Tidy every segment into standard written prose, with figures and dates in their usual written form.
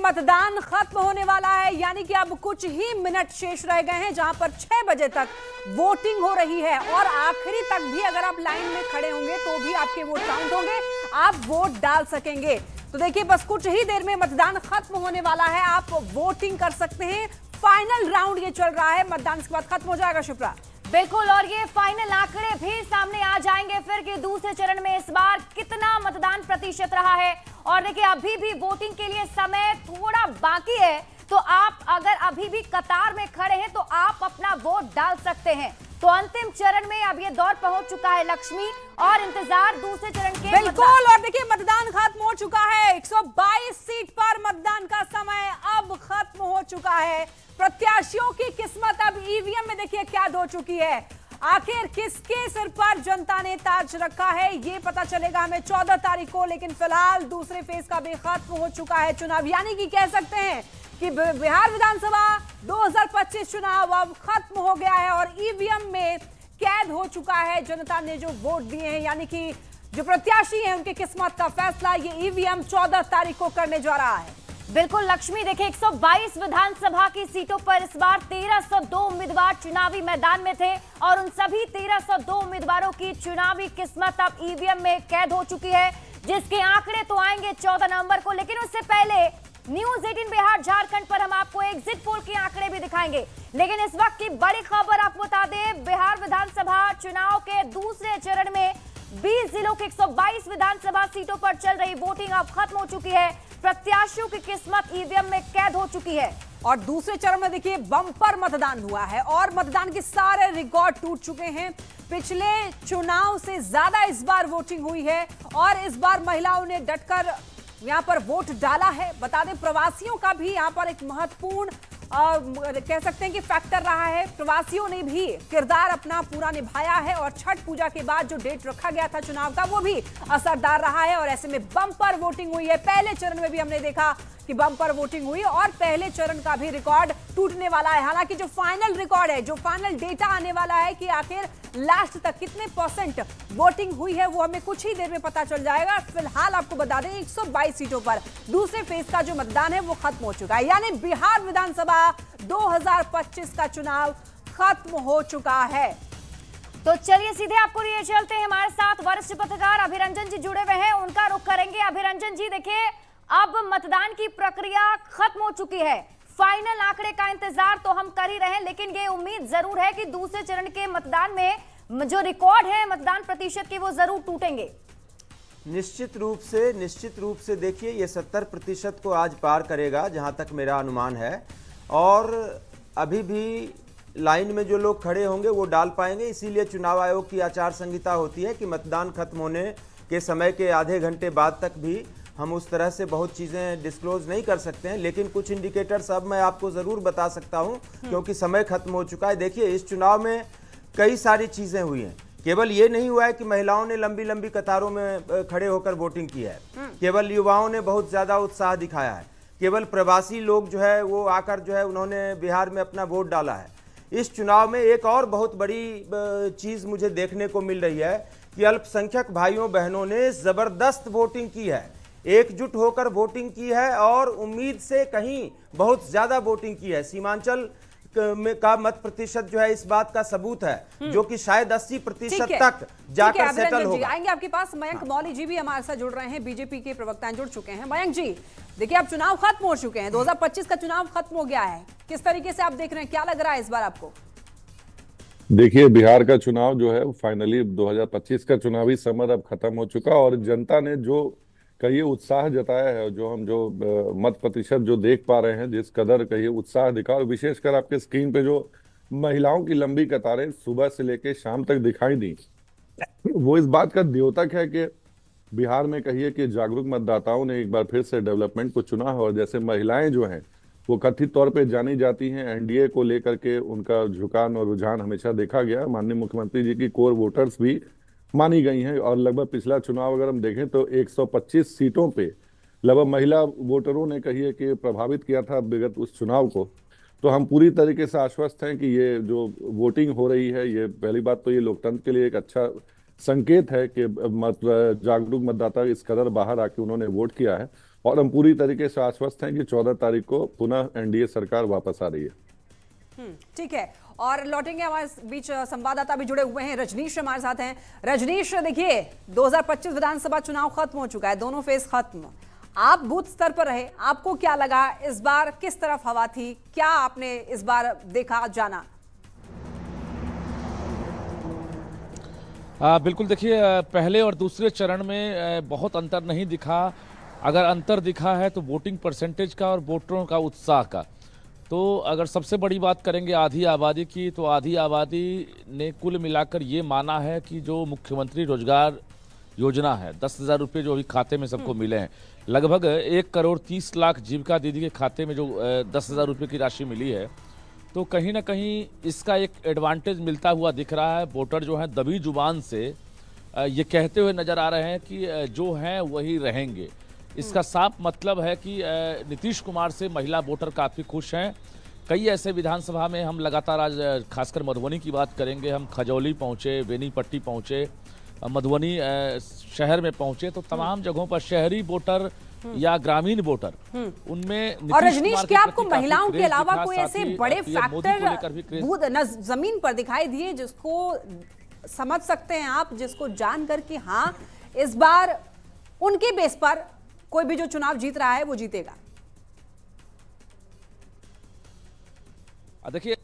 मतदान खत्म होने वाला है, यानी कि अब कुछ ही मिनट शेष रह गए हैं, जहां पर 6 बजे तक वोटिंग हो रही है और आखिरी तक भी अगर आप लाइन में खड़े होंगे तो भी आपके वोट काउंट होंगे, आप वोट डाल सकेंगे। तो देखिए, बस कुछ ही देर में मतदान खत्म होने वाला है, आप वोटिंग कर सकते हैं। फाइनल राउंड ये चल रहा है, मतदान के बाद खत्म हो जाएगा। शिप्रा, बिल्कुल, और ये फाइनल आंकड़े भी सामने आ जाएंगे फिर कि दूसरे चरण में इस बार कितना मतदान प्रतिशत रहा है। और देखिए, अभी भी वोटिंग के लिए समय थोड़ा बाकी है, तो आप अगर अभी भी कतार में खड़े हैं तो आप अपना वोट डाल सकते हैं। तो अंतिम चरण में अब ये दौर पहुंच चुका है लक्ष्मी, और इंतजार दूसरे चरण के। बिल्कुल, और देखिए मतदान खत्म हो चुका है। 122 सीट पर मतदान का समय अब खत्म हो चुका है। प्रत्याशियों की किस्मत अब ईवीएम में देखिए क्या हो चुकी है। आखिर किसके सिर पर जनता ने ताज रखा है, ये पता चलेगा हमें 14 तारीख को। लेकिन फिलहाल दूसरे फेज का भी खत्म हो चुका है चुनाव, यानी कि कह सकते हैं कि बिहार विधानसभा 2025 चुनाव अब खत्म हो गया है और ईवीएम में कैद हो चुका है। जनता ने जो वोट दिए हैं, यानी कि जो प्रत्याशी हैं, उनकी किस्मत का फैसला ये ईवीएम 14 तारीख को करने जा रहा है। बिल्कुल लक्ष्मी, देखिए 122 विधानसभा की सीटों पर इस बार 1302 उम्मीदवार चुनावी मैदान में थे और उन सभी 1302 उम्मीदवारों की चुनावी किस्मत अब ईवीएम में कैद हो चुकी है, जिसके आंकड़े तो आएंगे 14 नवंबर को। लेकिन उससे पहले न्यूज 18 बिहार झारखंड पर हम आपको एग्जिट पोल के आंकड़े भी दिखाएंगे। लेकिन इस वक्त की बड़ी खबर आपको बता दें, बिहार विधानसभा चुनाव के दूसरे चरण में 20 जिलों के 122 विधानसभा सीटों पर चल रही वोटिंग अब खत्म हो चुकी है। प्रत्याशियों की किस्मत ईवीएम में कैद हो चुकी है और दूसरे चरण में देखिए बम्पर मतदान हुआ है और मतदान के सारे रिकॉर्ड टूट चुके हैं। पिछले चुनाव से ज्यादा इस बार वोटिंग हुई है और इस बार महिलाओं ने डटकर यहां पर वोट डाला है। बता दें, प्रवासियों का भी यहां पर एक महत्वपूर्ण कह सकते हैं कि फैक्टर रहा है। प्रवासियों ने भी किरदार अपना पूरा निभाया है और छठ पूजा के बाद जो डेट रखा गया था चुनाव का, वो भी असरदार रहा है और ऐसे में बम्पर वोटिंग हुई है। पहले चरण में भी हमने देखा कि बम्पर वोटिंग हुई और पहले चरण का भी रिकॉर्ड टूटने वाला है। हालांकि जो फाइनल रिकॉर्ड है, जो फाइनल डेटा आने वाला है कि आखिर लास्ट तक कितने परसेंट वोटिंग हुई है, वो हमें कुछ ही देर में पता चल जाएगा। फिलहाल आपको बता दें 122 सीटों पर दूसरे फेज का जो मतदान है वो खत्म हो चुका है, यानी बिहार विधानसभा 2025 का चुनाव खत्म हो चुका है। तो चलिए सीधे आपको लिए चलते हैं, हमारे साथ वरिष्ठ पत्रकार अभिरंजन जी जुड़े हुए हैं, उनका रुख करेंगे। अभिरंजन जी, देखिए अब मतदान की प्रक्रिया खत्म हो चुकी है, फाइनल आंकड़े का इंतजार तो हम कर ही रहे हैं, लेकिन ये उम्मीद जरूर है कि दूसरे चरण के मतदान में जो रिकॉर्ड है मतदान प्रतिशत के, वो जरूर टूटेंगे। निश्चित रूप से देखिए, ये 70% को आज पार करेगा जहां तक मेरा अनुमान है। और अभी भी लाइन में जो लोग खड़े होंगे वो डाल पाएंगे। इसीलिए चुनाव आयोग की आचार संहिता होती है कि मतदान खत्म होने के समय के आधे घंटे बाद तक भी हम उस तरह से बहुत चीज़ें डिस्क्लोज नहीं कर सकते हैं। लेकिन कुछ इंडिकेटर्स अब मैं आपको ज़रूर बता सकता हूं, क्योंकि समय खत्म हो चुका है। देखिए, इस चुनाव में कई सारी चीज़ें हुई हैं। केवल ये नहीं हुआ है कि महिलाओं ने लंबी लंबी कतारों में खड़े होकर वोटिंग की है, केवल युवाओं ने बहुत ज़्यादा उत्साह दिखाया है, केवल प्रवासी लोग जो है वो आकर जो है उन्होंने बिहार में अपना वोट डाला है। इस चुनाव में एक और बहुत बड़ी चीज़ मुझे देखने को मिल रही है कि अल्पसंख्यक भाइयों बहनों ने ज़बरदस्त वोटिंग की है, एकजुट होकर वोटिंग की है और उम्मीद से कहीं बहुत ज़्यादा वोटिंग की है। सीमांचल का मत प्रतिशत जो है इस बात का सबूत है, जो कि शायद 80% तक जाकर सेटल होगा। आएंगे आपके पास। मयंक मौली जी भी हमारे साथ जुड़ रहे हैं, बीजेपी के प्रवक्ता जुड़ चुके हैं। मयंक जी, देखिए अब चुनाव खत्म हो चुके हैं, 2025 का चुनाव खत्म हो गया है, किस तरीके से आप देख रहे हैं, क्या लग रहा है इस बार आपको? देखिए, बिहार का चुनाव जो है फाइनली 2025 का चुनावी समर अब खत्म हो चुका और जनता ने जो कहिए उत्साह जताया है, जो हम जो मत प्रतिशत जो देख पा रहे हैं, जिस कदर कहिए उत्साह दिखा, और विशेषकर आपके स्क्रीन पे जो महिलाओं की लंबी कतारें सुबह से लेकर शाम तक दिखाई दी, वो इस बात का द्योतक है कि बिहार में कहिए कि जागरूक मतदाताओं ने एक बार फिर से डेवलपमेंट को चुना है। और जैसे महिलाएं जो हैं वो कथित तौर पे जानी जाती हैं, एनडीए को लेकर के उनका झुकान और रुझान हमेशा देखा गया। माननीय मुख्यमंत्री जी की कोर वोटर्स भी मानी गई हैं और लगभग पिछला चुनाव अगर हम देखें तो 125 सीटों पे लगभग महिला वोटरों ने कहिए कि प्रभावित किया था विगत उस चुनाव को। तो हम पूरी तरीके से आश्वस्त हैं कि ये जो वोटिंग हो रही है, ये पहली बात तो ये लोकतंत्र के लिए एक अच्छा संकेत है कि जागरूक मतदाता इस कदर बाहर आके उन्होंने वोट किया है, और हम पूरी तरीके से आश्वस्त हैं कि 14 तारीख को पुनः एनडीए सरकार वापस आ रही है। ठीक है, और लौटेंगे हमारे बीच संवाददाता भी जुड़े हुए हैं, रजनीश हमारे साथ हैं। रजनीश, देखिए 2025 विधानसभा चुनाव खत्म हो चुका है, दोनों फेज खत्म। आप बूथ स्तर पर रहे, आपको क्या लगा इस बार, किस तरफ हवा थी, क्या आपने इस बार देखा जाना? बिल्कुल, देखिए पहले और दूसरे चरण में बहुत अंतर नहीं दिखा। अगर अंतर दिखा है तो वोटिंग परसेंटेज का और वोटरों का उत्साह का। तो अगर सबसे बड़ी बात करेंगे आधी आबादी की, तो आधी आबादी ने कुल मिलाकर ये माना है कि जो मुख्यमंत्री रोजगार योजना है, 10,000 रुपये जो अभी खाते में सबको मिले हैं, लगभग 1,30,00,000 जीविका दीदी के खाते में जो 10,000 रुपये की राशि मिली है, तो कहीं ना कहीं इसका एक एडवांटेज मिलता हुआ दिख रहा है। वोटर जो हैं दबी जुबान से ये कहते हुए नजर आ रहे हैं कि जो हैं वही रहेंगे। इसका साफ मतलब है कि नीतीश कुमार से महिला वोटर काफ़ी खुश हैं। कई ऐसे विधानसभा में हम लगातार आज खासकर मधुबनी की बात करेंगे, हम खजौली पहुँचे, बेनीपट्टी पहुँचे, मधुबनी शहर में पहुँचे, तो तमाम जगहों पर शहरी वोटर या ग्रामीण वोटर उनमें। और रजनीश, क्या आपको महिलाओं के अलावा कोई ऐसे बड़े फैक्टर जमीन पर दिखाई दिए जिसको समझ सकते हैं आप, जिसको जानकर कि हाँ इस बार उनके बेस पर कोई भी जो चुनाव जीत रहा है वो जीतेगा? देखिए,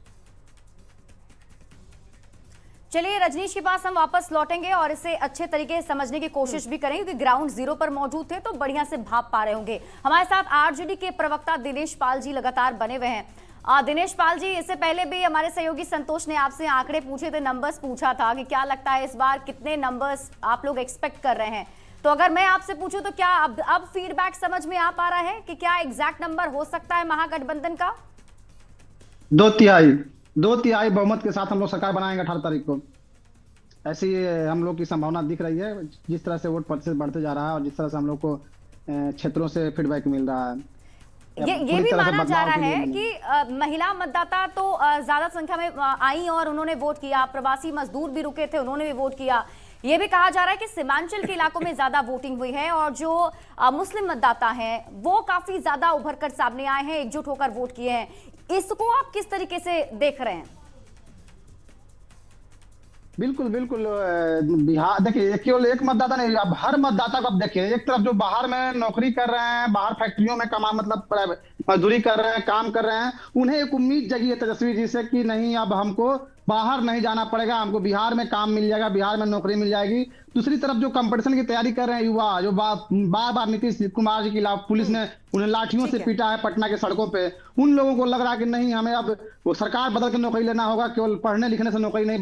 चलिए रजनीश के पास हम वापस लौटेंगे और इसे अच्छे तरीके से समझने की कोशिश भी करेंगे, क्योंकि ग्राउंड जीरो पर मौजूद थे तो बढ़िया से भाप पा रहे होंगे। हमारे साथ आरजेडी के प्रवक्ता दिनेश पाल जी लगातार बने हुए हैं। दिनेश पाल जी, इससे पहले भी हमारे सहयोगी संतोष ने आपसे आंकड़े पूछे थे, नंबर्स पूछा था कि क्या लगता है इस बार कितने नंबर्स आप लोग एक्सपेक्ट कर रहे हैं। तो अगर मैं आपसे पूछूं तो क्या अब फीडबैक समझ में आ पा रहा है कि क्या एग्जैक्ट नंबर हो सकता है महागठबंधन का? 2/3 बहुमत के साथ हम लोग सरकार बनाएंगे 18 तारीख को। ऐसी हम लोग की संभावना दिख रही है, जिस तरह से वोट प्रतिशत बढ़ते जा रहा है और जिस तरह से हम लोग को क्षेत्रों से फीडबैक मिल रहा है। ये भी माना जा रहा है कि महिला मतदाता तो ज्यादा संख्या में आई और उन्होंने वोट किया, प्रवासी मजदूर भी रुके थे, उन्होंने भी वोट किया। ये भी कहा जा रहा है कि सीमांचल के इलाकों में ज्यादा वोटिंग हुई है और जो मुस्लिम मतदाता हैं वो काफी ज्यादा उभर कर सामने आए हैं, एकजुट होकर वोट किए हैं। इसको आप किस तरीके से देख रहे हैं? बिल्कुल बिहार देखिए, केवल एक मतदाता नहीं, अब हर मतदाता को अब देखिए, एक तरफ जो बाहर में नौकरी कर रहे हैं, बाहर फैक्ट्रियों में मजदूरी कर रहे हैं, काम कर रहे हैं, उन्हें एक उम्मीद जगी है तेजस्वी जी से कि नहीं अब हमको बाहर नहीं जाना पड़ेगा, हमको बिहार में काम मिल जाएगा, बिहार में नौकरी मिल जाएगी। दूसरी तरफ जो कंपटीशन की तैयारी कर रहे हैं युवा, जो बार बार नीतीश कुमार जी के खिलाफ पुलिस ने उन्हें लाठियों से पीटा है पटना के सड़कों पे, उन लोगों को लग रहा है कि नहीं हमें अब वो सरकार बदल के नौकरी लेना होगा, केवल पढ़ने लिखने से नौकरी नहीं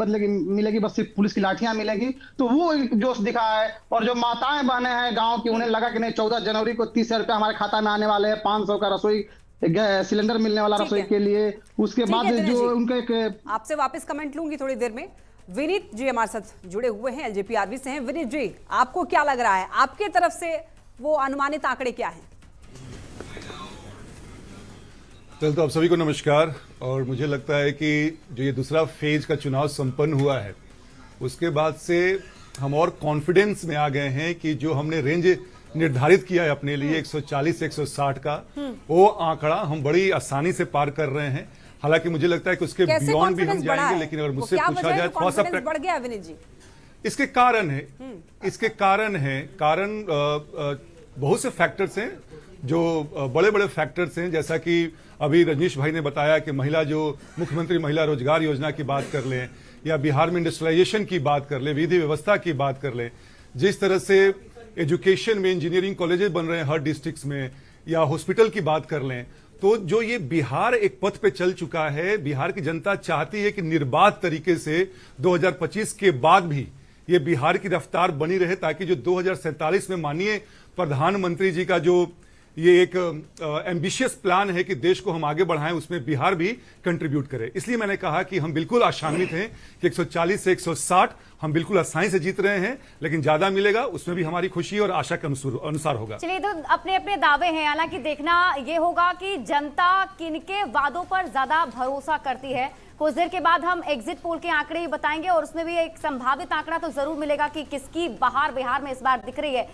मिलेगी, बस सिर्फ पुलिस की लाठियां मिलेगी। तो वो जोश दिखा है। और जो माताएं बहने हैं गाँव की, उन्हें लगा कि नहीं 14 जनवरी को 30,000 रुपये हमारे खाता में आने वाले हैं, 500 का रसोई सिलेंडर मिलने वाला रसोई के लिए। उसके बाद जो उनके आपसे वापस कमेंट लूंगी थोड़ी देर में। विनीत जी हमारे साथ जुड़े हुए हैं, एलजेपीआरबी से हैं। विनीत जी, आपको क्या लग रहा है, आपके तरफ से वो अनुमानित आंकड़े क्या हैं? तो आप सभी को नमस्कार। और मुझे लगता है कि जो ये दूसरा फेज का चुनाव संपन्न हुआ है, उसके बाद से हम और कॉन्फिडेंस में आ गए हैं कि जो हमने रेंज निर्धारित किया है अपने लिए 140 से 160 का, वो आंकड़ा हम बड़ी आसानी से पार कर रहे हैं। हालांकि मुझे लगता है कि उसके बियॉन्ड भी हम जाएंगे, लेकिन अगर मुझसे पूछा जाए थोड़ा सा बढ़ गया विनीत जी, इसके कारण बहुत से फैक्टर्स हैं, जो बड़े बड़े फैक्टर्स हैं। जैसा कि अभी रजनीश भाई ने बताया कि जो मुख्यमंत्री महिला रोजगार योजना की बात कर लें, या बिहार में इंडस्ट्रियलाइजेशन की बात कर लें, विधि व्यवस्था की बात कर लें, जिस तरह से एजुकेशन में इंजीनियरिंग कॉलेजेस बन रहे हैं हर डिस्ट्रिक्ट्स में, या हॉस्पिटल की बात कर लें, तो जो ये बिहार एक पथ पे चल चुका है, बिहार की जनता चाहती है कि निर्बाध तरीके से 2025 के बाद भी ये बिहार की रफ्तार बनी रहे, ताकि जो 2047 में माननीय प्रधानमंत्री जी का जो ये एक एम्बिशियस प्लान है कि देश को हम आगे बढ़ाएं, उसमें बिहार भी कंट्रीब्यूट करे। इसलिए मैंने कहा कि हम बिल्कुल आशान्वित हैं कि 140 से 160 हम बिल्कुल आसानी से जीत रहे हैं, लेकिन ज्यादा मिलेगा उसमें भी हमारी खुशी और आशा के अनुसार होगा। चलिए, तो अपने अपने दावे हैं, हालांकि देखना ये होगा कि जनता किनके वादों पर ज्यादा भरोसा करती है। कुछ देर के बाद हम एग्जिट पोल के आंकड़े ही बताएंगे और उसमें भी एक संभावित आंकड़ा तो जरूर मिलेगा कि किसकी बहार बिहार में इस बार दिख रही है।